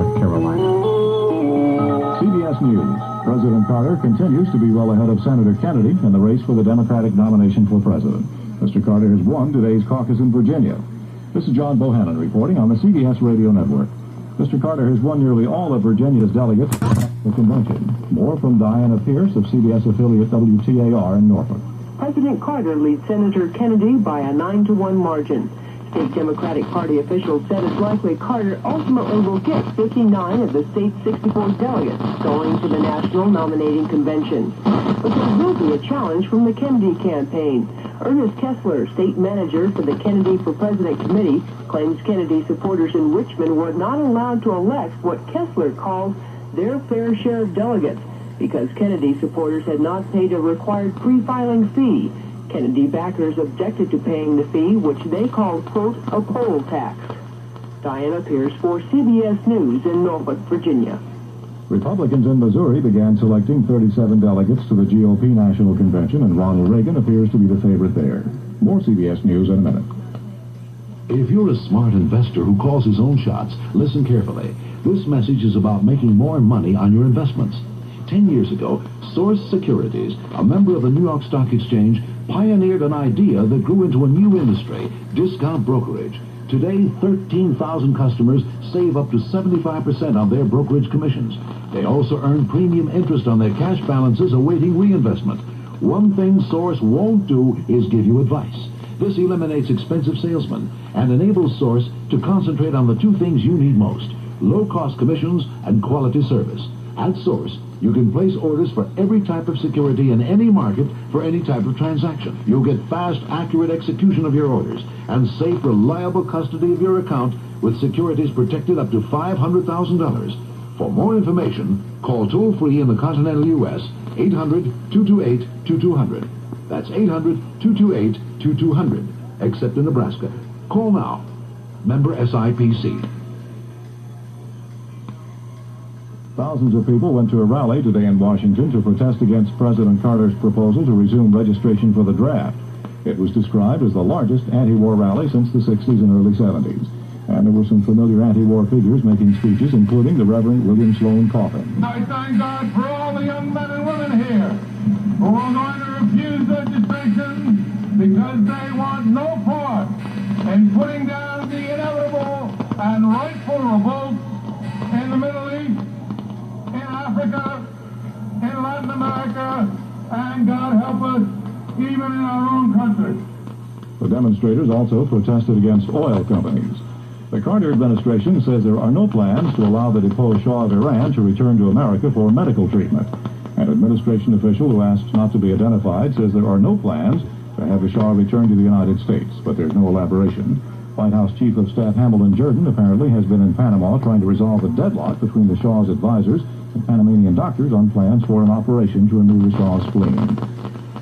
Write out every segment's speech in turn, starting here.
North Carolina. CBS News. President Carter continues to be well ahead of Senator Kennedy in the race for the Democratic nomination for president. Mr. Carter has won today's caucus in Virginia. This is John Bohannon reporting on the CBS Radio Network. Mr. Carter has won nearly all of Virginia's delegates at the convention. More from Diana Pierce of CBS affiliate WTAR in Norfolk. President Carter leads Senator Kennedy by a 9-to-1 margin. State Democratic Party officials said it's likely Carter ultimately will get 59 of the state's 64 delegates going to the National Nominating Convention. But there will be a challenge from the Kennedy campaign. Ernest Kessler, state manager for the Kennedy for President Committee, claims Kennedy supporters in Richmond were not allowed to elect what Kessler calls their fair share of delegates because Kennedy supporters had not paid a required pre-filing fee. Kennedy backers objected to paying the fee, which they called, quote, a poll tax. Diana Pierce for CBS News in Norfolk, Virginia. Republicans in Missouri began selecting 37 delegates to the GOP National Convention, and Ronald Reagan appears to be the favorite there. More CBS News in a minute. If you're a smart investor who calls his own shots, listen carefully. This message is about making more money on your investments. 10 years ago, Source Securities, a member of the New York Stock Exchange, pioneered an idea that grew into a new industry, discount brokerage. Today, 13,000 customers save up to 75% on their brokerage commissions. They also earn premium interest on their cash balances awaiting reinvestment. One thing Source won't do is give you advice. This eliminates expensive salesmen and enables Source to concentrate on the two things you need most: low-cost commissions and quality service. At Source, you can place orders for every type of security in any market for any type of transaction. You'll get fast, accurate execution of your orders and safe, reliable custody of your account with securities protected up to $500,000. For more information, call toll-free in the continental U.S. 800-228-2200. That's 800-228-2200, except in Nebraska. Call now. Member SIPC. Thousands of people went to a rally today in Washington to protest against President Carter's proposal to resume registration for the draft. It was described as the largest anti-war rally since the 60s and early 70s. And there were some familiar anti-war figures making speeches, including the Reverend William Sloane Coffin. I thank God for all the young men and women here who are going to refuse registration because they want no part in putting down the inevitable and rightful revolt in the Middle East, in Africa, in Latin America, and God help us, even in our own country. The demonstrators also protested against oil companies. The Carter administration says there are no plans to allow the deposed Shah of Iran to return to America for medical treatment. An administration official who asked not to be identified says there are no plans to have the Shah return to the United States, but there's no elaboration. White House Chief of Staff Hamilton Jordan apparently has been in Panama trying to resolve a deadlock between the Shah's advisors and Panamanian doctors on plans for an operation to remove the Shah's spleen.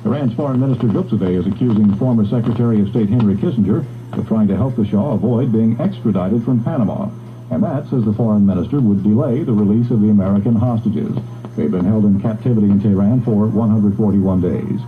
Iran's Foreign Minister Gupzadeh is accusing former Secretary of State Henry Kissinger of trying to help the Shah avoid being extradited from Panama. And that, says the foreign minister, would delay the release of the American hostages. They've been held in captivity in Tehran for 141 days.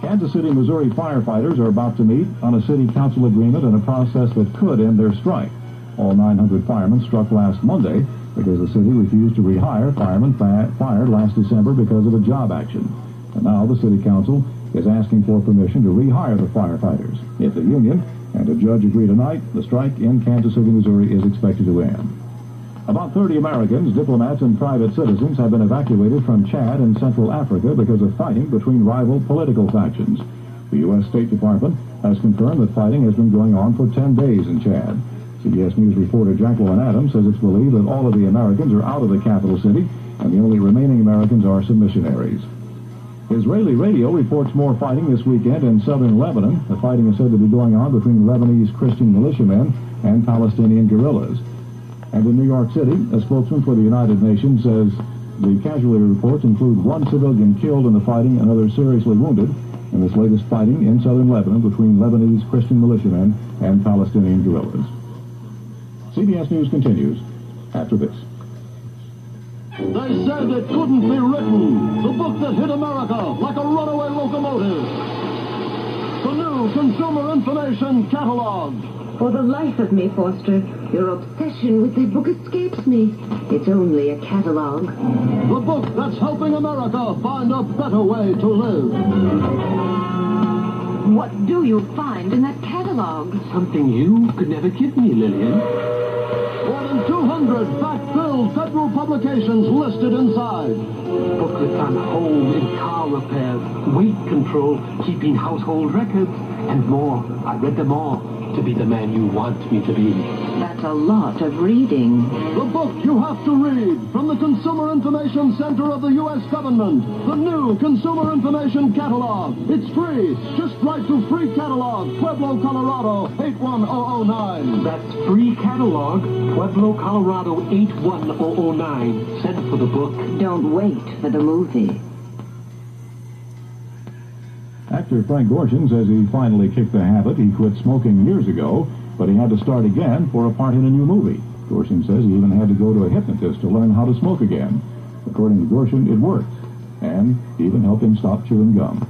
Kansas City, Missouri firefighters are about to meet on a city council agreement in a process that could end their strike. All 900 firemen struck last Monday because the city refused to rehire firemen fired last December because of a job action. And now the city council is asking for permission to rehire the firefighters. If the union and a judge agree tonight, the strike in Kansas City, Missouri is expected to end. About 30 Americans, diplomats, and private citizens have been evacuated from Chad and Central Africa because of fighting between rival political factions. The U.S. State Department has confirmed that fighting has been going on for 10 days in Chad. CBS News reporter Jacqueline Adams says it's believed that all of the Americans are out of the capital city, and the only remaining Americans are some missionaries. Israeli radio reports more fighting this weekend in southern Lebanon. The fighting is said to be going on between Lebanese Christian militiamen and Palestinian guerrillas. And in New York City, a spokesman for the United Nations says the casualty reports include one civilian killed in the fighting and others seriously wounded in this latest fighting in southern Lebanon between Lebanese Christian militiamen and Palestinian guerrillas. CBS News continues after this. They said it couldn't be written. The book that hit America like a runaway locomotive. The new Consumer Information Catalog. For the life of me, Foster, your obsession with that book escapes me. It's only a catalog. The book that's helping America find a better way to live. What do you find in that catalog? Something you could never give me, Lillian. More than 200 fact-filled federal publications listed inside. Booklets on home and car repairs, weight control, keeping household records, and more. I read them all to be the man you want me to be. That's a lot of reading. The book you have to read from the Consumer Information Center of the U.S. government. The new Consumer Information Catalog. It's free. Just write to Free Catalog, Pueblo, Colorado, 81009. That's Free Catalog, Pueblo, Colorado, 81009. Send for the book. Don't wait for the movie. Actor Frank Gorshin says he finally kicked the habit. He quit smoking years ago, but he had to start again for a part in a new movie. Gorshin says he even had to go to a hypnotist to learn how to smoke again. According to Gorshin, it worked, and even helped him stop chewing gum.